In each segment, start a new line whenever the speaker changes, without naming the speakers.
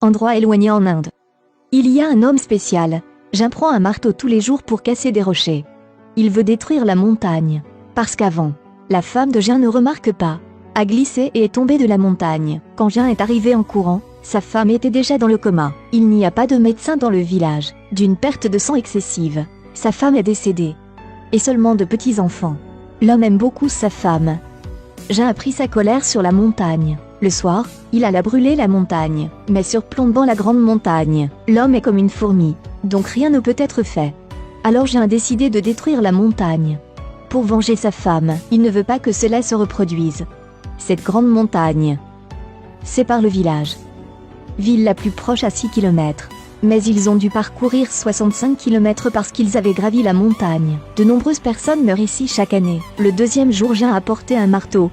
Endroit éloigné en Inde. Il y a un homme spécial. Jean prend un marteau tous les jours pour casser des rochers. Il veut détruire la montagne. Parce qu'avant, la femme de Jean ne remarque pas, a glissé et est tombée de la montagne. Quand Jean est arrivé en courant, sa femme était déjà dans le coma. Il n'y a pas de médecin dans le village. D'une perte de sang excessive, sa femme est décédée. Et seulement de petits-enfants. L'homme aime beaucoup sa femme. Jean a pris sa colère sur la montagne. Le soir, il alla brûler la montagne. Mais surplombant la grande montagne, l'homme est comme une fourmi. Donc rien ne peut être fait. Alors Jean a décidé de détruire la montagne. Pour venger sa femme, il ne veut pas que cela se reproduise. Cette grande montagne sépare le village. Ville la plus proche à 6 km. Mais ils ont dû parcourir 65 km parce qu'ils avaient gravi la montagne. De nombreuses personnes meurent ici chaque année. Le deuxième jour, Jean a porté un marteau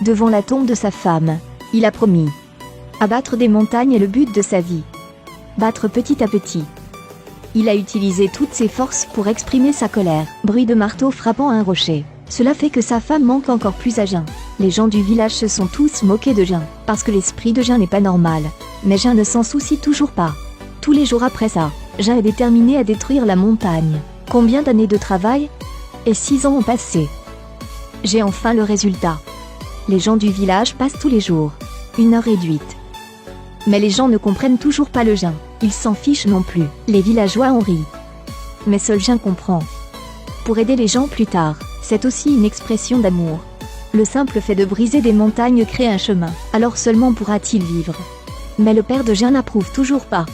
devant la tombe de sa femme. Il a promis abattre des montagnes est le but de sa vie. Battre petit à petit. Il a utilisé toutes ses forces pour exprimer sa colère. Bruit de marteau frappant un rocher. Cela fait que sa femme manque encore plus à Jean. Les gens du village se sont tous moqués de Jean, parce que l'esprit de Jean n'est pas normal. Mais Jean ne s'en soucie toujours pas. Tous les jours après ça, Jean est déterminé à détruire la montagne. Combien d'années de travail? Et 6 ans ont passé. J'ai enfin le résultat. Les gens du village passent tous les jours. 1 heure réduite. Mais les gens ne comprennent toujours pas le Jean. Ils s'en fichent non plus. Les villageois en rient. Mais seul Jean comprend. Pour aider les gens plus tard, c'est aussi une expression d'amour. Le simple fait de briser des montagnes crée un chemin. Alors seulement pourra-t-il vivre. Mais le père de Jean n'approuve toujours pas.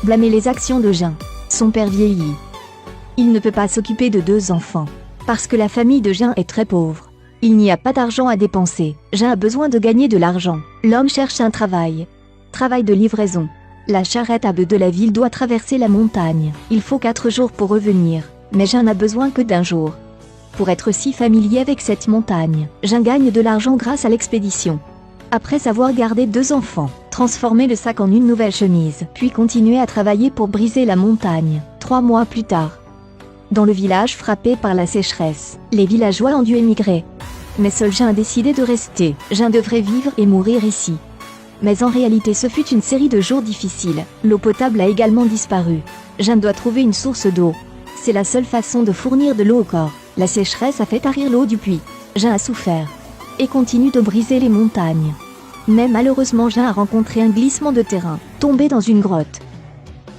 Blâmer les actions de Jean. Son père vieillit. Il ne peut pas s'occuper de 2 enfants. Parce que la famille de Jean est très pauvre. Il n'y a pas d'argent à dépenser. Jean a besoin de gagner de l'argent. L'homme cherche un travail. Travail de livraison. La charrette à bœufs de la ville doit traverser la montagne. Il faut 4 jours pour revenir. Mais Jean n'a besoin que d'1 jour. Pour être si familier avec cette montagne, Jean gagne de l'argent grâce à l'expédition. Après avoir gardé 2 enfants, transformer le sac en une nouvelle chemise, puis continuer à travailler pour briser la montagne. 3 mois plus tard. Dans le village frappé par la sécheresse, les villageois ont dû émigrer. Mais seul Jean a décidé de rester. Jean devrait vivre et mourir ici. Mais en réalité ce fut une série de jours difficiles. L'eau potable a également disparu. Jean doit trouver une source d'eau. C'est la seule façon de fournir de l'eau au corps. La sécheresse a fait tarir l'eau du puits. Jean a souffert. Et continue de briser les montagnes. Mais malheureusement Jean a rencontré un glissement de terrain, tombé dans une grotte.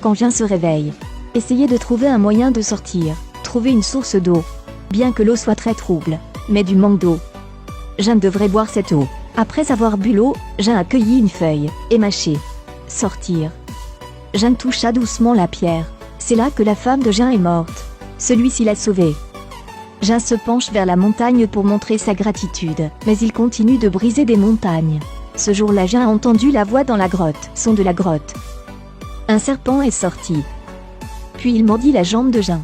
Quand Jean se réveille, essayez de trouver un moyen de sortir, trouver une source d'eau. Bien que l'eau soit très trouble, mais du manque d'eau. Jean devrait boire cette eau. Après avoir bu l'eau, Jean a cueilli une feuille, et mâché. Sortir. Jean toucha doucement la pierre. C'est là que la femme de Jean est morte. Celui-ci l'a sauvée. Jean se penche vers la montagne pour montrer sa gratitude, mais il continue de briser des montagnes. Ce jour-là, Jean a entendu la voix dans la grotte, son de la grotte. Un serpent est sorti. Puis il mordit la jambe de Jean.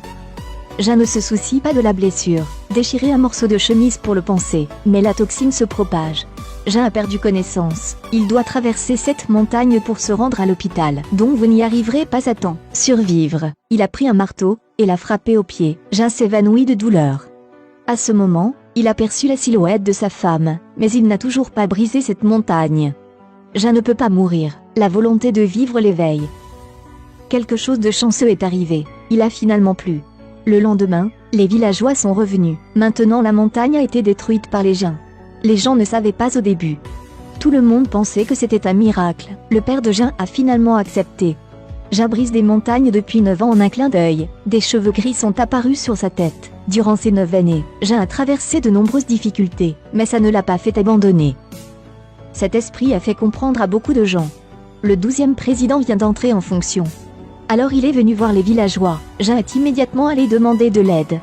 Jean ne se soucie pas de la blessure, déchirer un morceau de chemise pour le panser, mais la toxine se propage. Jean a perdu connaissance. Il doit traverser cette montagne pour se rendre à l'hôpital, donc vous n'y arriverez pas à temps. Survivre. Il a pris un marteau et l'a frappé au pied. Jean s'évanouit de douleur. À ce moment, il aperçut la silhouette de sa femme, mais il n'a toujours pas brisé cette montagne. Jean ne peut pas mourir. La volonté de vivre l'éveille. Quelque chose de chanceux est arrivé. Il a finalement plu. Le lendemain, les villageois sont revenus. Maintenant la montagne a été détruite par les Jean. Les gens ne savaient pas au début. Tout le monde pensait que c'était un miracle. Le père de Jean a finalement accepté. Jean brise des montagnes depuis 9 ans en un clin d'œil. Des cheveux gris sont apparus sur sa tête. Durant ces 9 années, Jean a traversé de nombreuses difficultés, mais ça ne l'a pas fait abandonner. Cet esprit a fait comprendre à beaucoup de gens. Le 12e président vient d'entrer en fonction. Alors il est venu voir les villageois. Jean est immédiatement allé demander de l'aide.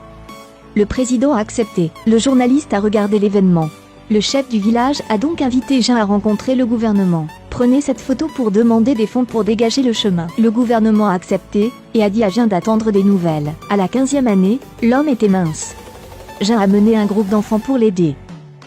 Le président a accepté. Le journaliste a regardé l'événement. Le chef du village a donc invité Jean à rencontrer le gouvernement. Prenez cette photo pour demander des fonds pour dégager le chemin. Le gouvernement a accepté et a dit à Jean d'attendre des nouvelles. À la 15e année, l'homme était mince. Jean a mené un groupe d'enfants pour l'aider.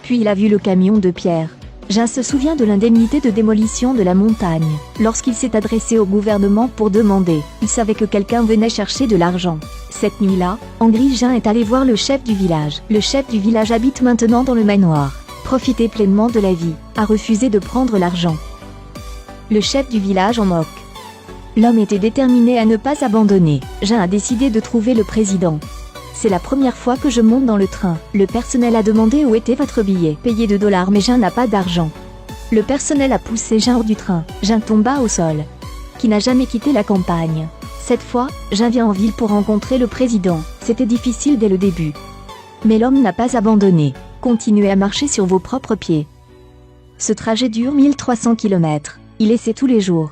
Puis il a vu le camion de pierre. Jean se souvient de l'indemnité de démolition de la montagne. Lorsqu'il s'est adressé au gouvernement pour demander, il savait que quelqu'un venait chercher de l'argent. Cette nuit-là, en gris, Jean est allé voir le chef du village. Le chef du village habite maintenant dans le manoir. Profiter pleinement de la vie, a refusé de prendre l'argent. Le chef du village en moque. L'homme était déterminé à ne pas abandonner. Jean a décidé de trouver le président. C'est la première fois que je monte dans le train. Le personnel a demandé où était votre billet. Payé $2 mais Jean n'a pas d'argent. Le personnel a poussé Jean hors du train. Jean tomba au sol. Qui n'a jamais quitté la campagne. Cette fois, Jean vient en ville pour rencontrer le président. C'était difficile dès le début. Mais l'homme n'a pas abandonné. Continuez à marcher sur vos propres pieds. Ce trajet dure 1300 km. Il essaie tous les jours.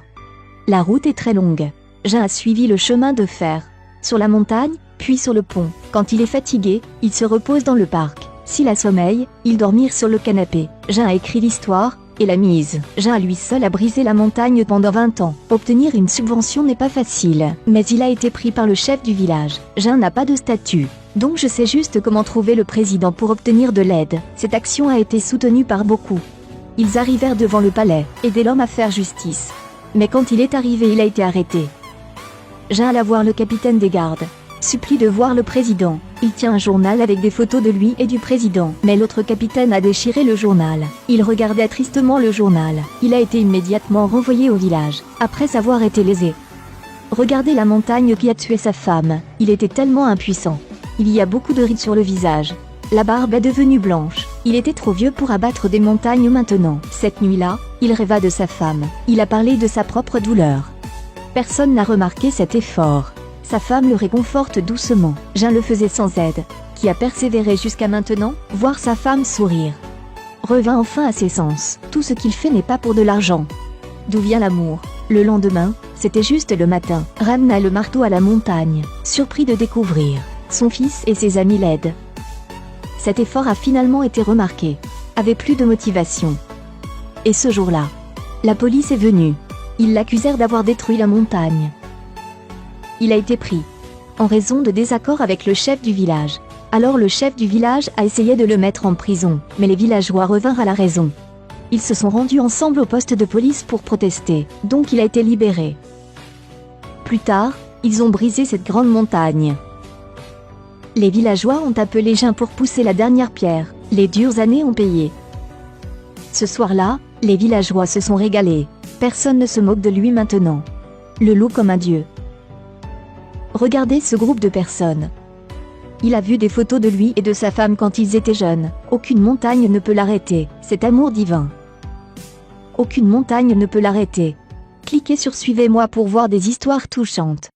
La route est très longue. Jean a suivi le chemin de fer. Sur la montagne, puis sur le pont. Quand il est fatigué, il se repose dans le parc. S'il a sommeil, il dormir sur le canapé. Jean a écrit l'histoire et la mise. Jean à lui seul a brisé la montagne pendant 20 ans. Obtenir une subvention n'est pas facile, mais il a été pris par le chef du village. Jean n'a pas de statut. Donc je sais juste comment trouver le président pour obtenir de l'aide. Cette action a été soutenue par beaucoup. Ils arrivèrent devant le palais, aider l'homme à faire justice. Mais quand il est arrivé, il a été arrêté. Jean alla voir le capitaine des gardes. Supplie de voir le président. Il tient un journal avec des photos de lui et du président. Mais l'autre capitaine a déchiré le journal. Il regardait tristement le journal. Il a été immédiatement renvoyé au village, après avoir été lésé. Regardez la montagne qui a tué sa femme. Il était tellement impuissant. Il y a beaucoup de rides sur le visage. La barbe est devenue blanche. Il était trop vieux pour abattre des montagnes maintenant. Cette nuit-là, il rêva de sa femme. Il a parlé de sa propre douleur. Personne n'a remarqué cet effort. Sa femme le réconforte doucement. Jean le faisait sans aide. Qui a persévéré jusqu'à maintenant, voir sa femme sourire. Revint enfin à ses sens. Tout ce qu'il fait n'est pas pour de l'argent. D'où vient l'amour? Le lendemain, c'était juste le matin. Ramena le marteau à la montagne, surpris de découvrir. Son fils et ses amis l'aident. Cet effort a finalement été remarqué. Avait plus de motivation. Et ce jour-là, la police est venue. Ils l'accusèrent d'avoir détruit la montagne. Il a été pris. En raison de désaccords avec le chef du village. Alors le chef du village a essayé de le mettre en prison. Mais les villageois revinrent à la raison. Ils se sont rendus ensemble au poste de police pour protester. Donc il a été libéré. Plus tard, ils ont brisé cette grande montagne. Les villageois ont appelé Jean pour pousser la dernière pierre. Les dures années ont payé. Ce soir-là, les villageois se sont régalés. Personne ne se moque de lui maintenant. Le loue comme un dieu. Regardez ce groupe de personnes. Il a vu des photos de lui et de sa femme quand ils étaient jeunes. Aucune montagne ne peut l'arrêter. Cet amour divin. Aucune montagne ne peut l'arrêter. Cliquez sur Suivez-moi pour voir des histoires touchantes.